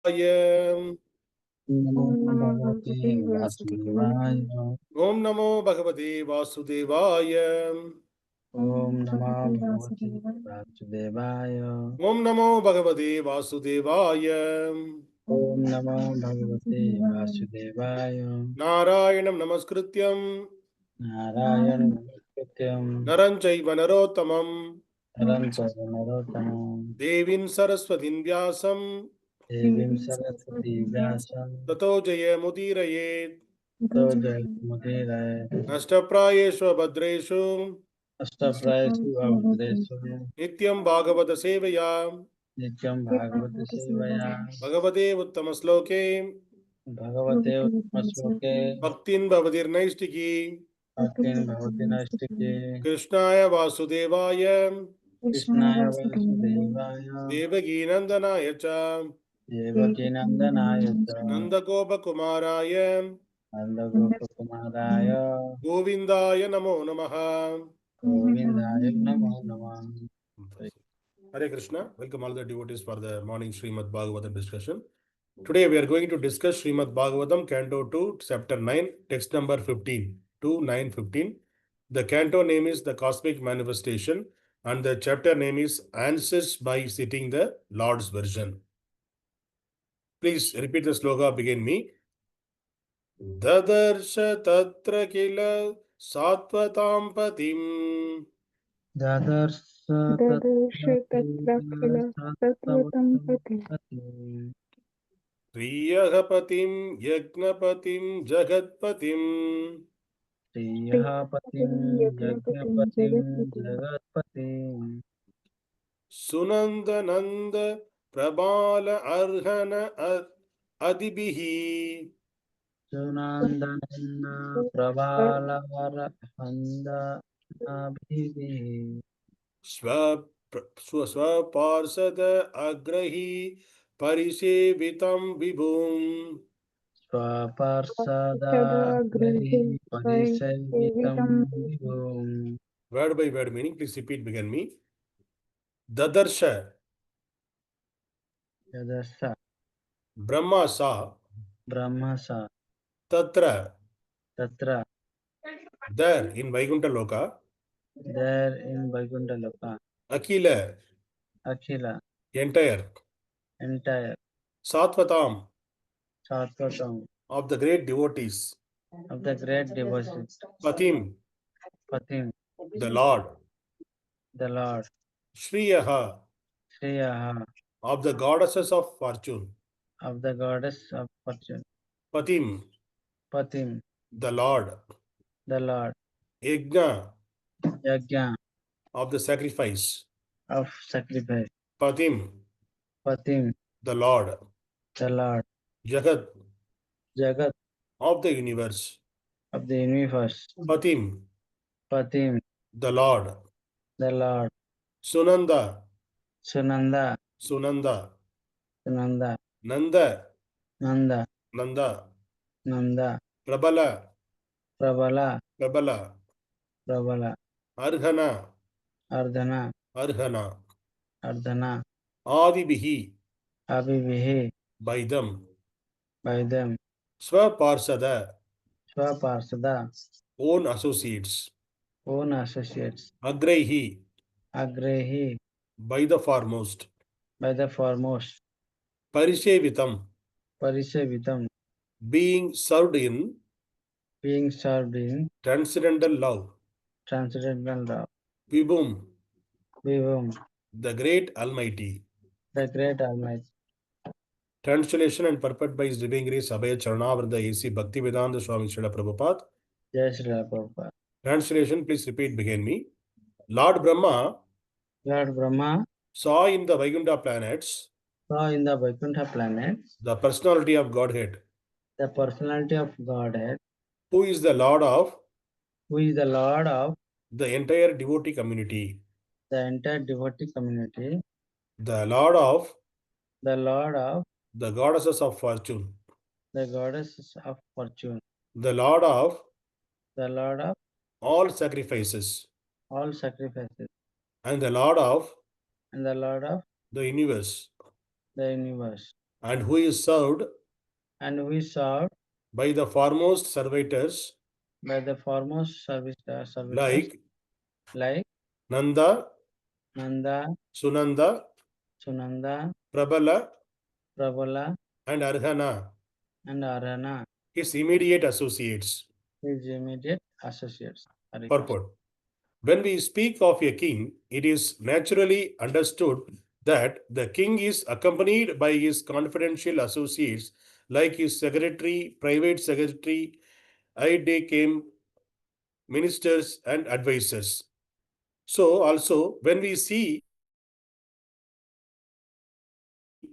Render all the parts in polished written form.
Om Om Namo Bhagavate Vasudevaya. Om Namo Bhagavate Vasudevaya. Om Namo Bhagavate Vasudevaya. Om Namo Bhagavate Vasudevaya. Narayanam Namaskrityam Narayana Namaskrityam Naram Chaiva Narottamam Naram Chaiva Narottamam Devim Saraswatim Vyasam Devim Saraswati Vyasam Tato Jaya Mudirayet Tato Jayamudiraye Nashtaprayeshu Bhadreshu Ashtaprayasu Avadresu Nityam Bhagavata Sevaya Nityam Bhagavata Sevaya Bhagavate Uttama Sloke Bhagavate Utmasloke Bhaktin Bhavadir Naistiki Bhaktin Bhavati Nastike Krishnaya Vasudevaya Krishnaya Vasudevaya Devaki Nandanaya Cha Devaki Nandanaya Nandagopa Kumaraya Nandagopa Kumaraya Govindaya Namo Namaha. Govindaya Namo Namah. Hare Krishna. Welcome all the devotees for the morning Srimad Bhagavatam discussion. Today we are going to discuss Srimad Bhagavatam, Canto 2, Chapter 9, text number 15 to 9:15. The canto name is The Cosmic Manifestation and the chapter name is Answers by Citing the Lord's Version. Please repeat the sloka, begin me. Dadarśa tatrākhila-sātvatāṁ patim. dadarśa tatrākhila-sātvatāṁ śriyaḥ-patim, yajña-patim, jagat-patim. śriyaḥ-patim, yajña-patim, jagat-patim. sunanda-nanda-prabalārhaṇa ādibhiḥ. sunanda-nanda-prabalārhaṇādibhiḥ. sva-pārṣadāgraiḥ parisevitam vibhum. sva-pārṣadāgraiḥ parisevitam vibhum. Word by word meaning, please repeat, begin me. dadarśa, dadarśa. Brahmā saw, Brahmā saw. tatra, Tatra. there in Vaikuṇṭhaloka, There in Vaikuṇṭhaloka. akhila, Akhila. entire, sātvatām, sātvatām. of the great devotees, Of the great devotees. patim, Patim. the Lord, The Lord. śriyaḥ, śriyaḥ. of the goddesses of fortune, Of the goddess of fortune. patim, Patim. the Lord, The Lord. yajña, Yajña. of the sacrifice, Of sacrifice. patim, Patim. the Lord, The Lord. jagat, Jagat. of the universe, Of the universe. patim, Patim. the Lord, The Lord. sunanda, Sunanda. sunanda, Sunanda. nanda, Nanda. nanda, Nanda. prabala, Prabala. prabala, Prabala. arhaṇa, Arhaṇa. arhaṇa, Arhaṇa. ādibhiḥ, Ādibhiḥ. by them, By them. sva-pārṣada, sva-pārṣada. own associates, Own associates. agraiḥ, Agraiḥ. by the foremost, By the foremost. parisevitam, Parisevitam. being served in Being served in transcendental love, transcendental love. vibhum, Vibhum. the great Almighty. The great Almighty. Translation and purport by His Divine Grace Abhay Charanavranda A.C. Bhaktivedanta Swami Śrīla Prabhupada. Jai Śrīla Prabhupada. Translation, please repeat, begin me. Lord Brahma Lord Brahma saw in the Vaikuṇṭha planets saw in the Vaikuṇṭha planet the personality of Godhead, the personality of Godhead, who is the Lord of who is the Lord of the entire devotee community, the entire devotee community, the Lord of the Lord of the goddesses of fortune, the goddesses of fortune, the Lord of all all sacrifices, sacrifices, and the Lord of and the Lord of the universe, the universe, and who is served and who is served by the foremost servitors by the foremost servitors like like Nanda, Nanda, Sunanda, Sunanda, Prabala Prabala and Arhaṇa, and Arhaṇa, his immediate associates. his immediate associates. Hare Krishna. Purport. When we speak of a king, it is naturally understood that the king is accompanied by his confidential associates like his secretary, private secretary, aide-de-camp, ministers, and advisors. So also, when we see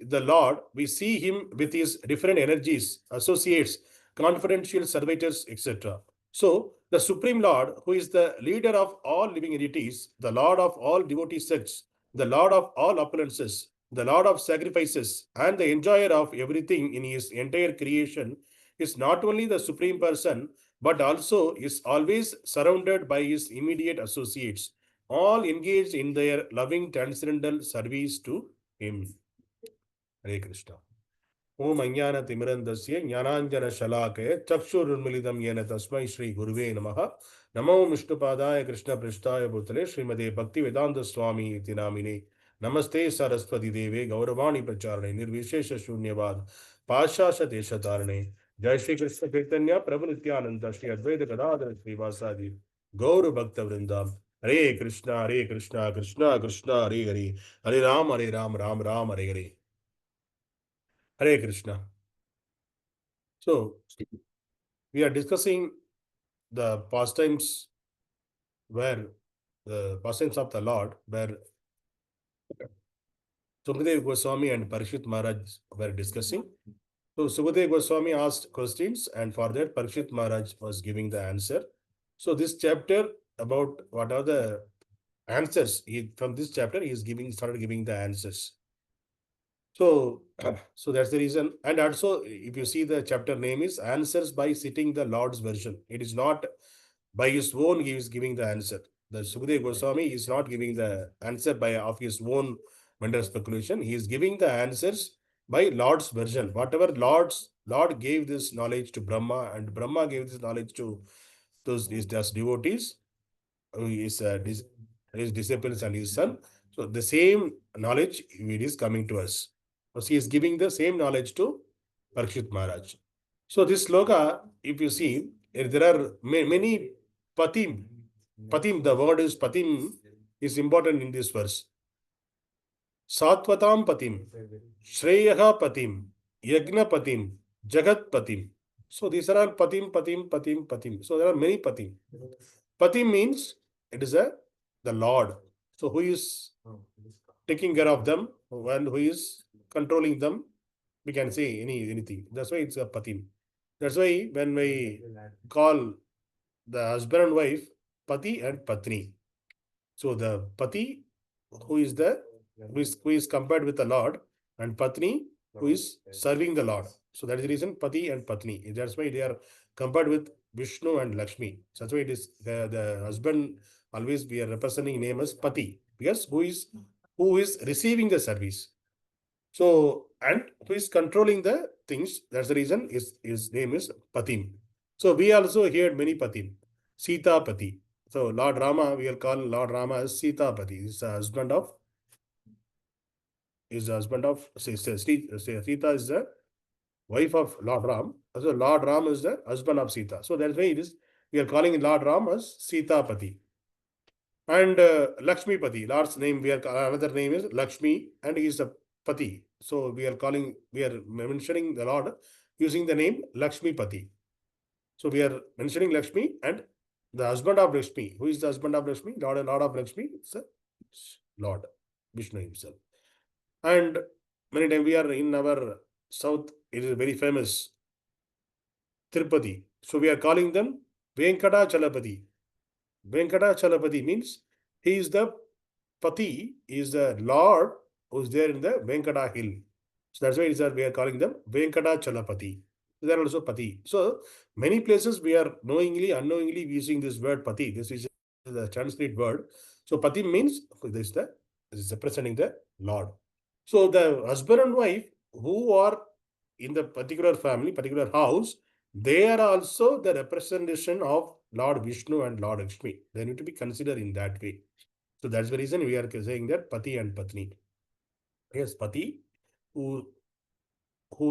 the Lord, we see him with his different energies, associates, confidential servitors, etc. So, the Supreme Lord, who is the leader of all living entities, the Lord of all devotee sects, the Lord of all opulences, the Lord of sacrifices, and the enjoyer of everything in his entire creation, is not only the Supreme Person, but also is always surrounded by his immediate associates, all engaged in their loving transcendental service to him. Hare Krishna. Om Ajnana Timirandasya Jnananjana Shalakaya Chakshurunmilidam Yena Tasmai Shri Guruve Namaha Namo Vishnupadaya Krishna Prishtaya Bhutale Srimade Bhakti Vedanta Swami Iti Namine Namaste Saraswati Deve Gauravani Pracharane Nirvishesha Shunyavad Pashasha Desha Tarane Jai Shri Krishna Chaitanya Prabhu Nityananda Shri Advaita Gadadhara Srivasadi Gauru Bhakta Vrindam Hare Krishna Krishna Krishna Hare Hare Hare Ram Ram Hare Hare. Hare Krishna. So, we are discussing the pastimes where the pastimes of the Lord, where Sukadeva Goswami and Parikshit Maharaj were discussing. So, Sukadeva Goswami asked questions, and for that, Parikshit Maharaj was giving the answer. So, this chapter about what are the answers, from this chapter, he is started giving the answers. So that's the reason. And also, if you see the chapter name is Answers by Citing the Lord's Version. It is not by his own he is giving the answer. The Sukadeva Goswami is not giving the answer of his own mental speculation. He is giving the answers by Lord's version. Whatever Lord gave this knowledge to Brahma, and Brahma gave this knowledge to his devotees, his disciples and his son. So the same knowledge it is coming to us. So he is giving the same knowledge to Parikshit Maharaj. So this sloka, if you see, there are many patim. Patim, the word is patim, is important in this verse. Sātvatām patim, śriyaḥ patim, yajña-patim, jagat-patim. So these are all patim. So there are many patim. Patim means it is the Lord. So who is taking care of them and who is controlling them? We can say anything. That's why it's a patim. That's why when we call the husband and wife pati and patni. So the pati who is compared with the Lord, and patni who is serving the Lord. So that is the reason pati and patni. That's why they are compared with Vishnu and Lakshmi. So that's why it is the husband always we are representing name as pati, because who is receiving the service. So, and who is controlling the things. That's the reason his name is Patim. So we also heard many Patim. Sita Pati. So Lord Rama, we will call Lord Rama as Sita Pati. He is the husband of Sita is the wife of Lord Ram. So Lord Ram is the husband of Sita. So that's why we are calling Lord Ram as Sita Pati. And Lakshmi Pati, Lord's name, another name is Lakshmi, and he is a Pati. So we are mentioning the Lord using the name Lakshmi Pati. So we are mentioning Lakshmi and the husband of Lakshmi. Who is the husband of Lakshmi? Lord of Lakshmi. It's the Lord, Vishnu himself. And many times we are in our south, it is very famous, Tirupati. So we are calling them Venkatachalapati. Venkatachalapati means he is the Pati, is the Lord who is there in the Venkata hill. So that's why we are calling them Venkatachalapati. They are also Pati. So many places we are knowingly, unknowingly using this word Pati. This is the Sanskrit word. So Pati means this is representing the Lord. So the husband and wife, who are in the particular family, particular house, they are also the representation of Lord Vishnu and Lord Lakshmi. They need to be considered in that way. So that's the reason we are saying that Pati and Patni. Yes, Pati who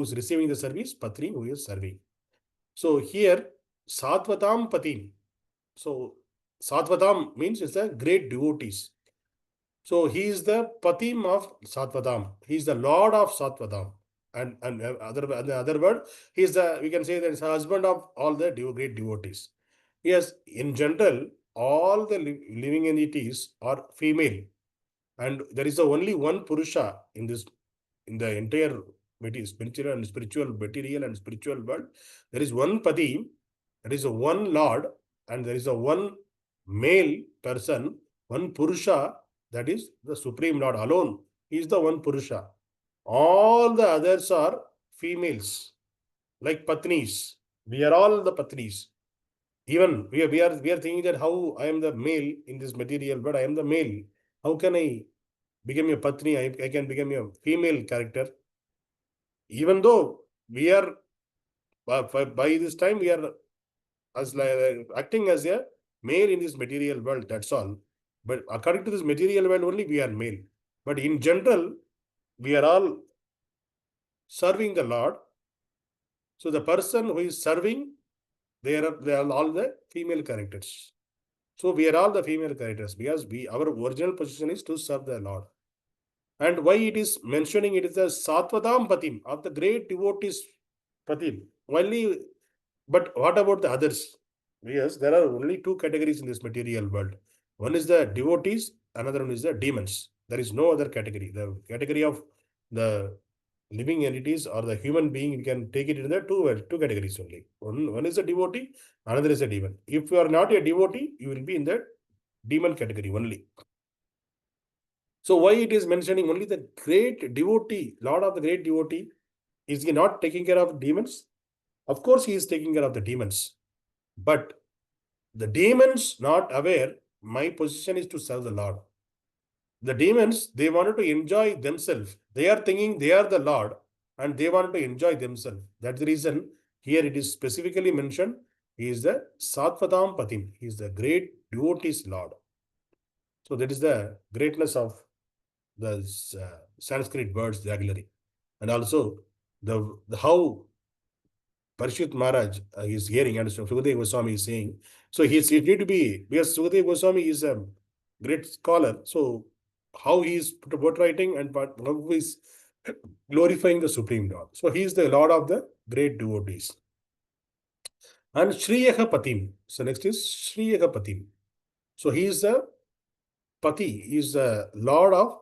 is receiving the service, Patni who is serving. So here, sātvatām patim. So sātvatām means it's a great devotees. So he is the patim of sātvatām. He is the lord of sātvatām. And other word, he is the, we can say that is the husband of all the great devotees. Yes, in general, all the living entities are female, and there is only one Purusha in this, in the entire spiritual material and spiritual world. There is one Pati, there is a one Lord, and there is a one male person, one Purusha, that is the Supreme Lord alone. He is the one Purusha. All the others are females, like Patnis. We are all the Patnis. Even we are thinking that how I am the male in this material, but I am the male. How can I become a Patni? I can become a female character. Even though we are, by this time, we are as acting as a male in this material world, that's all. But according to this material world only, we are male. But in general, we are all serving the Lord. So the person who is serving, they are all the female characters. So we are all the female characters because our original position is to serve the Lord. And why it is mentioning it is the sātvatām patim, of the great devotees patim. Only, but what about the others? Yes, there are only two categories in this material world. One is the devotees, another one is the demons. There is no other category. The category of the living entities or the human being, you can take it in the two categories only. One is a devotee, another is a demon. If you are not a devotee, you will be in the demon category only. So why it is mentioning only the great devotee, Lord of the great devotee? Is he not taking care of demons? Of course, he is taking care of the demons. But the demons not aware, my position is to serve the Lord. The demons, they wanted to enjoy themselves. They are thinking they are the Lord and they want to enjoy themselves. That's the reason here it is specifically mentioned. He is the sātvatām patim. He is the great devotee's Lord. So that is the greatness of the Sanskrit words, the auxiliary. And also the how Parishit Maharaj is hearing, and Sukadeva Goswami is saying. So it need to be, because Sukadeva Goswami is a great scholar. So how he is portraying and how he is glorifying the Supreme Lord. So he is the Lord of the great devotees. And śriyaḥ-patim. So next is śriyaḥ-patim. So he is the Pati, he is the Lord of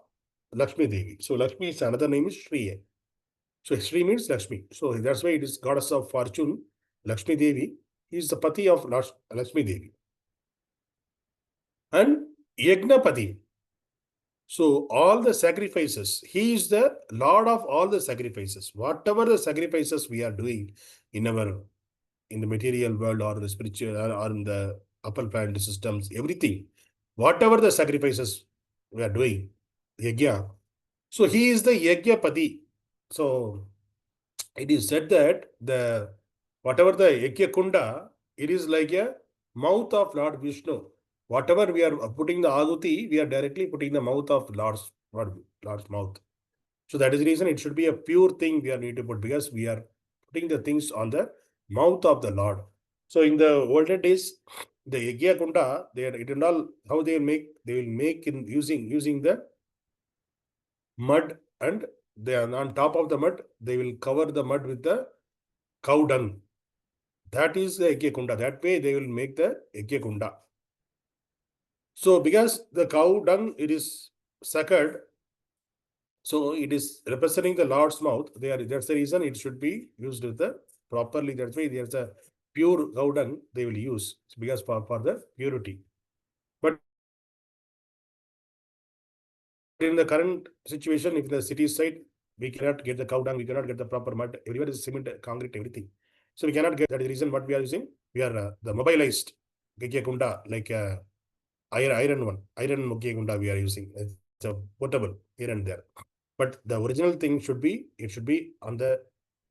Lakshmi Devi. So Lakshmi is another name is Shriya. So Shri means Lakshmi. So that's why it is goddess of fortune, Lakshmi Devi. He is the Pati of Lakshmi Devi. And yajña-patiṁ. So all the sacrifices, he is the Lord of all the sacrifices. Whatever the sacrifices we are doing in the material world or the spiritual or in the upper planet systems, everything, whatever the sacrifices we are doing, yajna. So he is the yajña-pati. So it is said that whatever the yajña-kunda, it is like a mouth of Lord Vishnu. Whatever we are putting the ahuti, we are directly putting the mouth of Lord's mouth. So that is the reason it should be a pure thing we are need to put, because we are putting the things on the mouth of the Lord. So in the older days, the yajña-kunda, it and all, how they will make in using the mud, and they are on top of the mud, they will cover the mud with the cow dung. That is the yajña-kunda. That way they will make the yajña-kunda. So because the cow dung, it is suckered, so it is representing the Lord's mouth. That's the reason it should be used with the properly. That's why there's a pure cow dung they will use, because for the purity. But in the current situation, if the city side, we cannot get the cow dung, we cannot get the proper mud. Everywhere is cement, concrete, everything. So we cannot get. That is the reason what we are using. We are the mobilized yajña-kunda, like iron one, iron yajña-kunda we are using. It's a portable here and there. But the original thing should be, it should be on the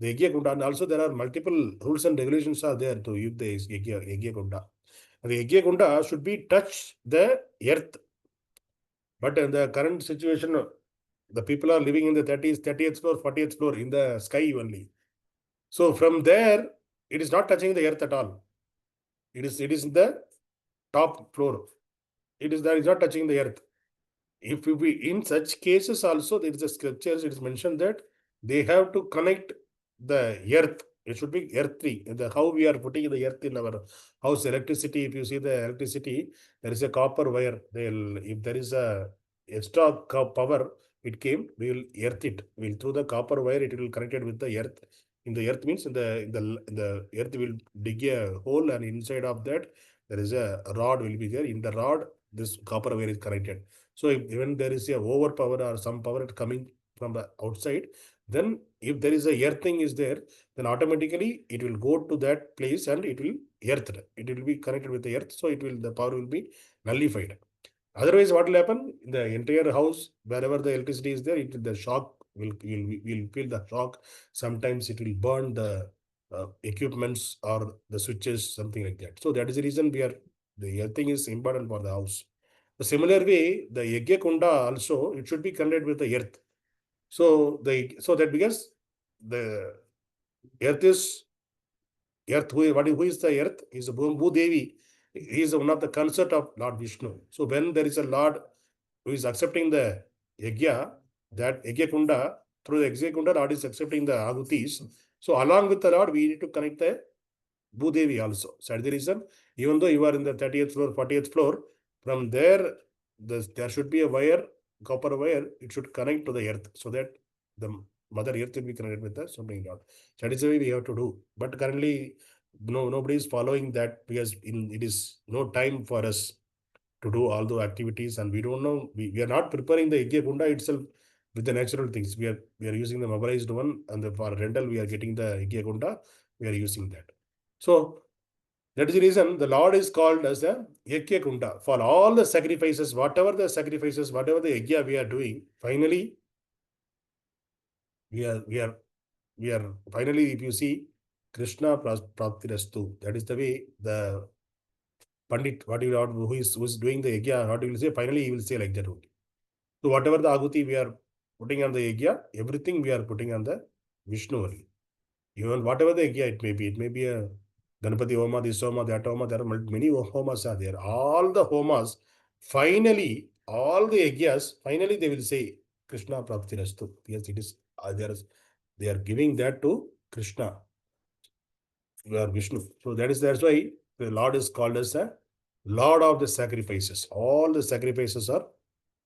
yajña-kunda. And also there are multiple rules and regulations are there to use the yajña-kunda. The yajña-kunda should be touch the earth. But in the current situation, the people are living in the 30th floor, 40th floor, in the sky only. So from there, it is not touching the earth at all. It is in the top floor. It is not touching the earth. If we, in such cases also, there is a scriptures, it is mentioned that they have to connect the earth. It should be earthly. How we are putting the earth in our house, electricity, if you see the electricity, there is a copper wire. If there is a extra power, it came, we will earth it. We will through the copper wire, it will connect it with the earth. In the earth means in the earth will dig a hole, and inside of that there is a rod will be there. In the rod, this copper wire is connected. So even there is a overpower or some power coming from the outside, then if there is a earthing is there, then automatically it will go to that place and it will earth. It will be connected with the earth, so the power will be nullified. Otherwise, what will happen? In the entire house, wherever the electricity is there, the shock will feel the shock. Sometimes it will burn the equipments or the switches, something like that. So that is the reason the earthing is important for the house. The similar way, the yajña-kunda also, it should be connected with the earth. So that because the earth is who is the earth? Is the Bhudevi. He is one of the consort of Lord Vishnu. So when there is a Lord who is accepting the yajna, that yajña-kunda, through the yajña-kunda, Lord is accepting the ahutis. So along with the Lord, we need to connect the Bhudevi also. So that is the reason, even though you are in the 30th floor, 40th floor, from there, there should be a wire, copper wire, it should connect to the earth, so that the Mother Earth will be connected with the Supreme Lord. That is the way we have to do. But currently, nobody is following that, because it is no time for us to do all the activities, and we don't know, we are not preparing the yajña-kunda itself with the natural things. We are using the mobilized one, and for rental, we are getting the yajña-kunda, we are using that. So that is the reason the Lord is called as the yajña-kunda. For all the sacrifices, whatever the yajña we are doing, finally, we are finally, if you see, Krishna praptirastu. That is the way the Pandit, who is doing the yajña, what he will say, finally he will say like that only. So whatever the ahuti we are putting on the yajña, everything we are putting on the Vishnu only. Even whatever the yajña it may be a Ganapati Homa, this Homa, that Homa, there are many homas are there. All the homas, finally, all the yajñas, finally they will say Krishna praptirastu. Yes, it is, they are giving that to Krishna, or Vishnu. So that's why the Lord is called as a Lord of the sacrifices. All the sacrifices are,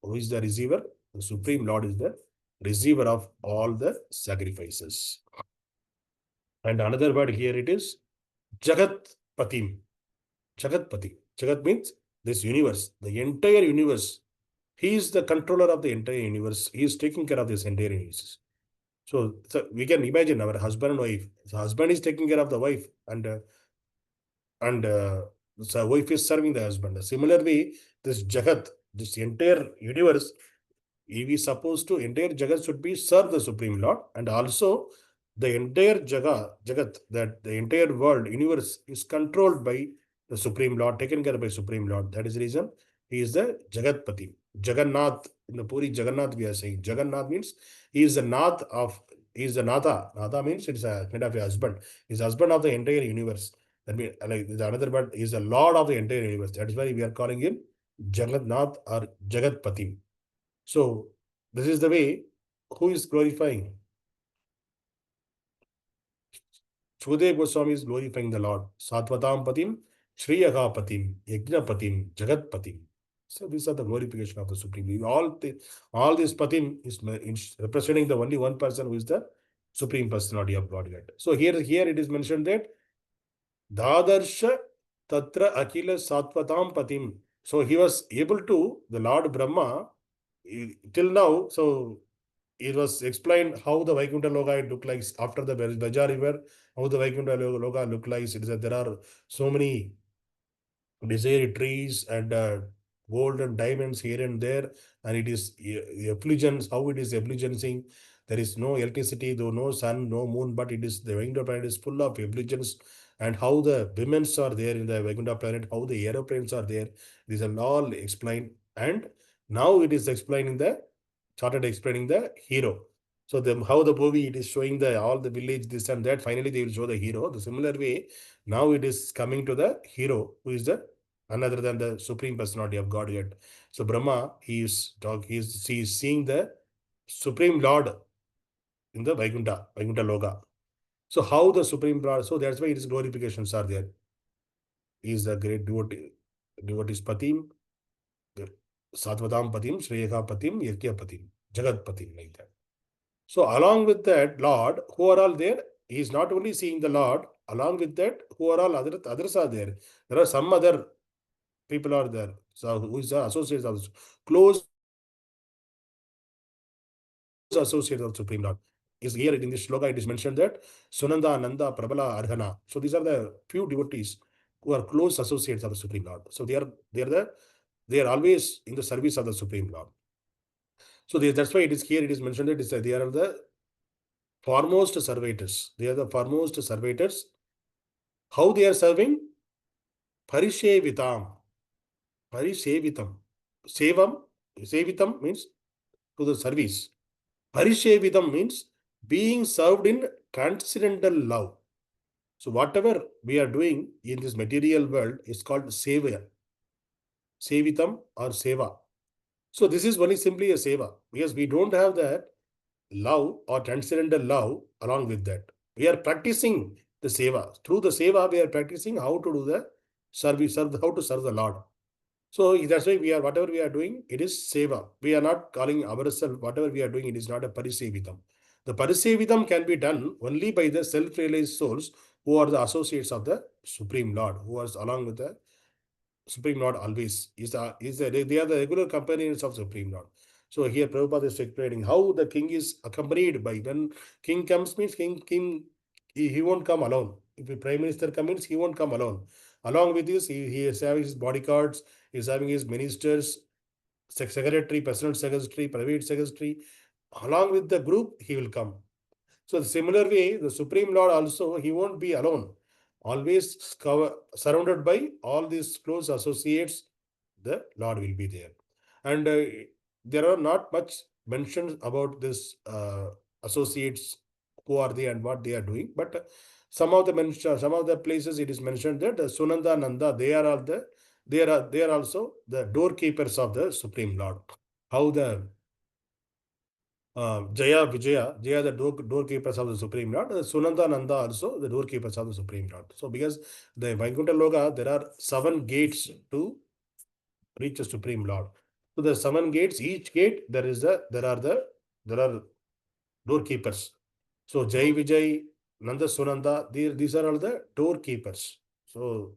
who is the receiver? The Supreme Lord is the receiver of all the sacrifices. And another word here it is jagat-patim. Jagat-patim. Jagat means this universe, the entire universe. He is the controller of the entire universe. He is taking care of this entire universe. So we can imagine our husband and wife. The husband is taking care of the wife, and the wife is serving the husband. Similarly, this jagat, this entire universe, we supposed to, entire jagat should be serve the Supreme Lord, and also the entire jagat, that the entire world, universe is controlled by the Supreme Lord, taken care by Supreme Lord. That is the reason he is the jagat-patim. Jagannath, in the Puri Jagannath we are saying. Jagannath means he is the Nath of, he is the Natha. Natha means it's a kind of a husband. He is husband of the entire universe. That means, like the another word, he is the Lord of the entire universe. That is why we are calling him Jagannath or Jagat-patim. So this is the way who is glorifying. Sukadeva Goswami is glorifying the Lord. Sātvatām patim, śriyaḥ patim, yajña-patim, jagat-patim. So these are the glorification of the Supreme. All this patim is representing the only one person who is the Supreme Personality of Godhead. So here it is mentioned that dadarśa tatra akhila-sātvatāṁ patim. So he was able to, the Lord Brahma, till now, so it was explained how the Vaikuṇṭhaloka look like after the Baja river, how the Vaikuṇṭhaloka look like. It is that there are so many desire trees and gold and diamonds here and there, and it is effulgence, how it is effulgencing. There is no electricity, though no sun, no moon, but it is the Vaikuṇṭha planet is full of effulgence, and how the women's are there in the Vaikuṇṭha planet, how the aeroplanes are there. These are all explained, and now it is explaining started explaining the hero. So how the movie it is showing the all the village this and that. Finally, they will show the hero. The similar way, now it is coming to the hero, who is the none other than the Supreme Personality of Godhead. So Brahma, he is seeing the Supreme Lord in the Vaikuṇṭhaloka. So how the Supreme Lord? So that's why his glorifications are there. He is the great devotees patim, sātvatām patim, śriyaḥ-patim, yajña-patim, jagat-patim, like that. So along with that Lord, who are all there? He is not only seeing the Lord. Along with that, who are all others are there. There are some other people are there. So who is the associates of close associates of Supreme Lord. Is here in this shloka it is mentioned that sunanda-nanda-prabalārhaṇā. Arhaṇa. So these are the few devotees who are close associates of the Supreme Lord. So they are always in the service of the Supreme Lord. So that's why it is here. It is mentioned that they are the foremost servitors. They are the foremost servitors. How they are serving? Parisevitam. Parisevitam. Sevitam means to the service. Parisevitam means being served in transcendental love. So whatever we are doing in this material world is called seva. Sevitam or seva. So this is only simply a seva, because we don't have that love or transcendental love along with that. We are practicing the seva. Through the seva, we are practicing how to do the service, how to serve the Lord. So that's why whatever we are doing, it is seva. We are not calling ourselves, whatever we are doing, it is not a parisevitam. The parisevitam can be done only by the self-realized souls who are the associates of the Supreme Lord, who are along with the Supreme Lord always. They are the regular companions of Supreme Lord. So here Prabhupada is explaining how the king is accompanied by, when king comes means king he won't come alone. If the prime minister comes, he won't come alone. Along with this, he is having his bodyguards, he is having his ministers, secretary, personal secretary, private secretary. Along with the group, he will come. So the similar way, the Supreme Lord also, he won't be alone. Always surrounded by all these close associates, the Lord will be there. And there are not much mentions about this associates, who are they and what they are doing. But some of the places it is mentioned that the sunanda-nanda, they are also the doorkeepers of the Supreme Lord. How the Jaya, the doorkeepers of the Supreme Lord, sunanda-nanda also the doorkeepers of the Supreme Lord. So because the Vaikuṇṭhaloka, there are 7 gates to reach the Supreme Lord. So the 7 gates, each gate there are doorkeepers. So Jai Vijay, Nanda Sunanda, these are all the doorkeepers. So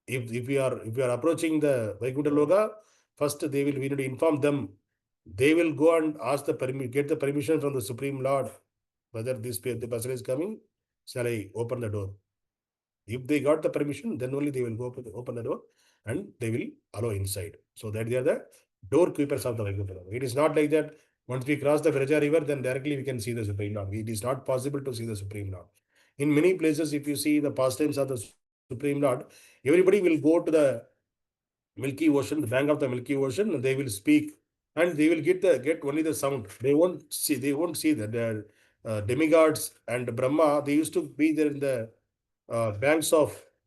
if we are approaching the Vaikuṇṭhaloka, first we need to inform them. They will go and ask get the permission from the Supreme Lord, whether the person is coming, shall I open the door? If they got the permission, then only they will go open the door and they will allow inside. So that they are the doorkeepers of the Vaikuṇṭhaloka. It is not like that once we cross the Vraja river, then directly we can see the Supreme Lord. It is not possible to see the Supreme Lord. In many places, if you see the pastimes of the Supreme Lord, everybody will go to the Milky Ocean, the bank of the Milky Ocean, and they will speak, and they will get only the sound. They won't see that the demigods and Brahmā, they used to be there in the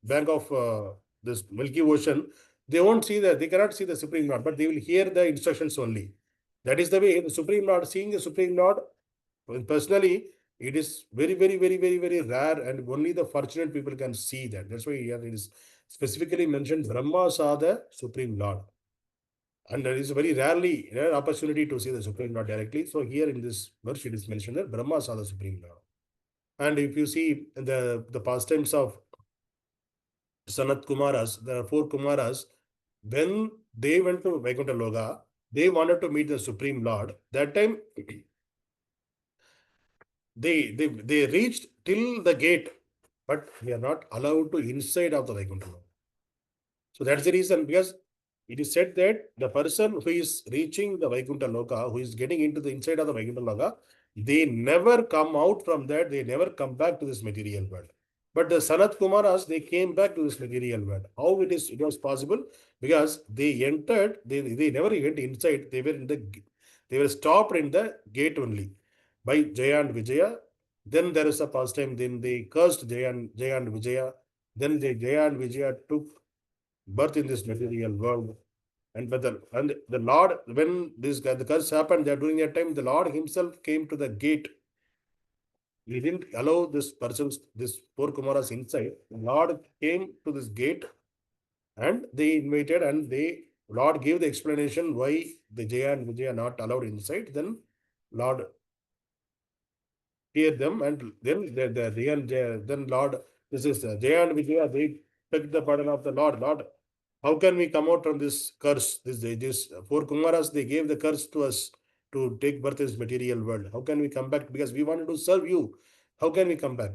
bank of this Milky Ocean. They won't see they cannot see the Supreme Lord, but they will hear the instructions only. That is the way the Supreme Lord, seeing the Supreme Lord personally, it is very, very, very, very, very rare, and only the fortunate people can see that. That's why here it is specifically mentioned, Brahmā saw the Supreme Lord. And there is a very rare opportunity to see the Supreme Lord directly. So here in this verse, it is mentioned that Brahmā saw the Supreme Lord. And if you see the pastimes of Sanat Kumaras, there are 4 Kumaras, when they went to Vaikuṇṭhaloka, they wanted to meet the Supreme Lord. That time, they reached till the gate, but they are not allowed to inside of the Vaikuṇṭhaloka. So that's the reason, because it is said that the person who is reaching the Vaikuṇṭhaloka, who is getting into the inside of the Vaikuṇṭhaloka, they never come out from that, they never come back to this material world. But the Sanat Kumaras, they came back to this material world. How it was possible? Because they entered, they never went inside, they were stopped in the gate only by Jaya and Vijaya. Then there is a pastime, then they cursed Jaya and Vijaya. Then Jaya and Vijaya took birth in this material world. And the Lord, when the curse happened, that during that time, the Lord himself came to the gate. He didn't allow this four Kumaras inside. The Lord came to this gate and they invited, and Lord gave the explanation why the Jaya and Vijaya are not allowed inside. Then Lord hear them, and then then Lord, this is Jaya and Vijaya, they took the pardon of the Lord. Lord, how can we come out from this curse? This four Kumaras, they gave the curse to us to take birth in this material world. How can we come back? Because we wanted to serve you. How can we come back?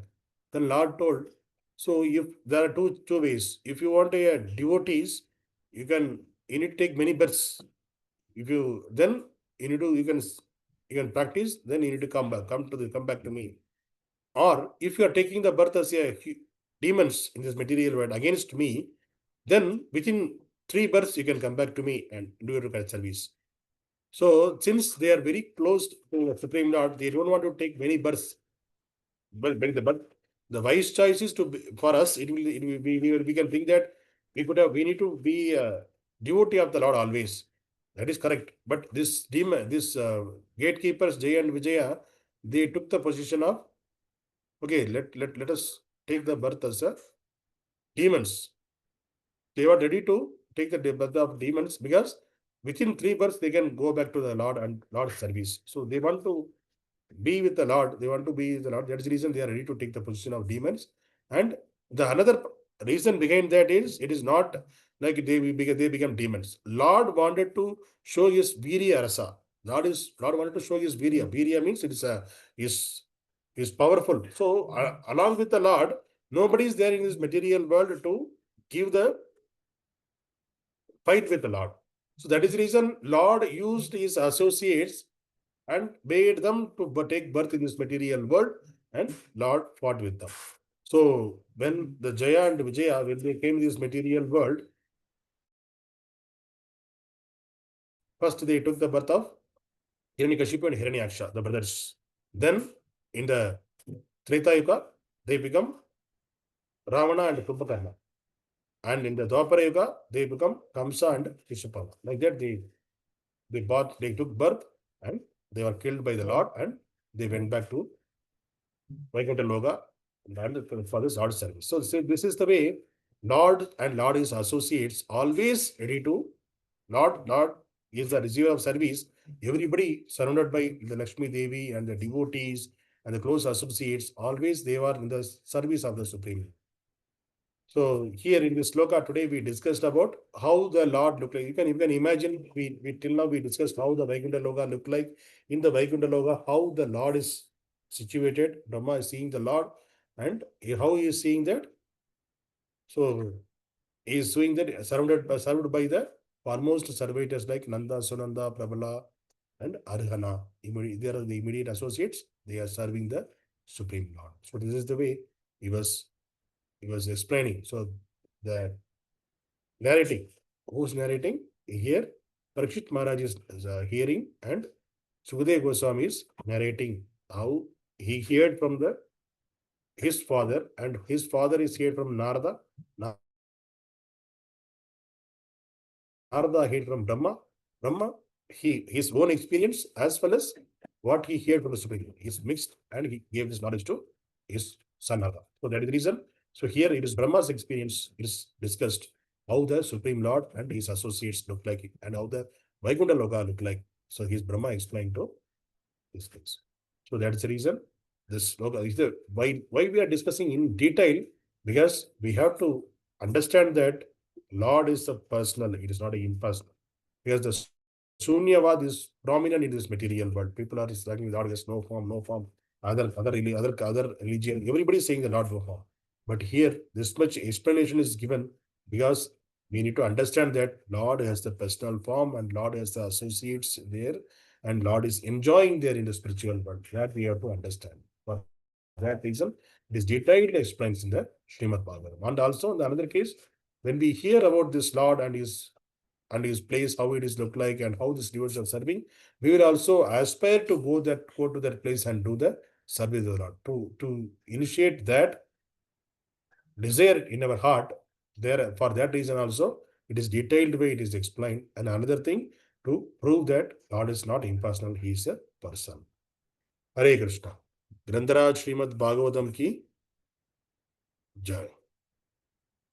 Then Lord told, so if there are two ways. If you want a devotees, you need to take many births. If you then you need to you can practice, then you need to come back to me. Or if you are taking the birth as a demons in this material world against me, then within 3 births you can come back to me and do your service. So since they are very close to the Supreme Lord, they don't want to take many births. But the wise choice is for us. We can think that we need to be a devotee of the Lord always. That is correct. But this gatekeepers Jaya and Vijaya, they took the position of, okay, let us take the birth as a demons. They were ready to take the birth of demons because within 3 births they can go back to the Lord and Lord's service. So they want to be with the Lord. They want to be with the Lord. That's the reason they are ready to take the position of demons. And the another reason behind that is, it is not like they become demons. Lord wanted to show his virya rasa. Lord wanted to show his virya. Virya means it is powerful. So along with the Lord, nobody is there in this material world to give the fight with the Lord. So that is the reason Lord used his associates and made them to take birth in this material world, and Lord fought with them. So when the Jaya and Vijaya, when they came in this material world, first they took the birth of Hiranyakashipu and Hiranyaksha, the brothers. Then in the Treta Yuga, they become Ravana and Kumbhakarna. And in the Dwapara Yuga, they become Kamsa and Kishapava. Like that, they took birth and they were killed by the Lord, and they went back to Vaikuṇṭhaloka and for this Lord service. So this is the way Lord and Lord is associates always ready to. Lord is the receiver of service. Everybody surrounded by the Lakshmi Devi and the devotees and the close associates, always they were in the service of the Supreme. So here in this sloka today, we discussed about how the Lord looked like. You can imagine, till now we discussed how the Vaikuṇṭhaloka looked like. In the Vaikuṇṭhaloka, how the Lord is situated. Brahma is seeing the Lord, and how he is seeing that. So he is seeing that served by the foremost servitors like Nanda, Sunanda, Prabala and Arhaṇa. They are the immediate associates. They are serving the Supreme Lord. So this is the way he was explaining. So the narrating, who's narrating here? Parikshit Maharaj is hearing, and Sukadeva Goswami is narrating how he heard from his father, and his father is heard from Narada. Narada heard from Brahma. Brahma, his own experience as well as what he heard from the Supreme. He's mixed and he gave this knowledge to his son Narada. So that is the reason. So here it is Brahma's experience is discussed, how the Supreme Lord and his associates look like, and how the Vaikuṇṭhaloka look like. So his Brahma explained to these things. So that's the reason this sloka is why we are discussing in detail, because we have to understand that Lord is a personal, it is not an impersonal. Because the Shunyavad is prominent in this material world. People are saying Lord has no form. Other religion, everybody is saying the Lord no form. But here, this much explanation is given because We need to understand that Lord has the personal form and Lord has the associates there, and Lord is enjoying there in the spiritual world. That we have to understand. For that reason, it is detailed explains in the Srimad Bhagavatam. And also in the another case, when we hear about this Lord and his place, how it is look like, and how these devotees are serving, we will also aspire to go to that place and do the service of the Lord. To initiate that desire in our heart, there for that reason also, it is detailed way it is explained. And another thing, to prove that Lord is not impersonal, He is a person. Hare Krishna. Grandharaj Srimad Bhagavatam ki Jai.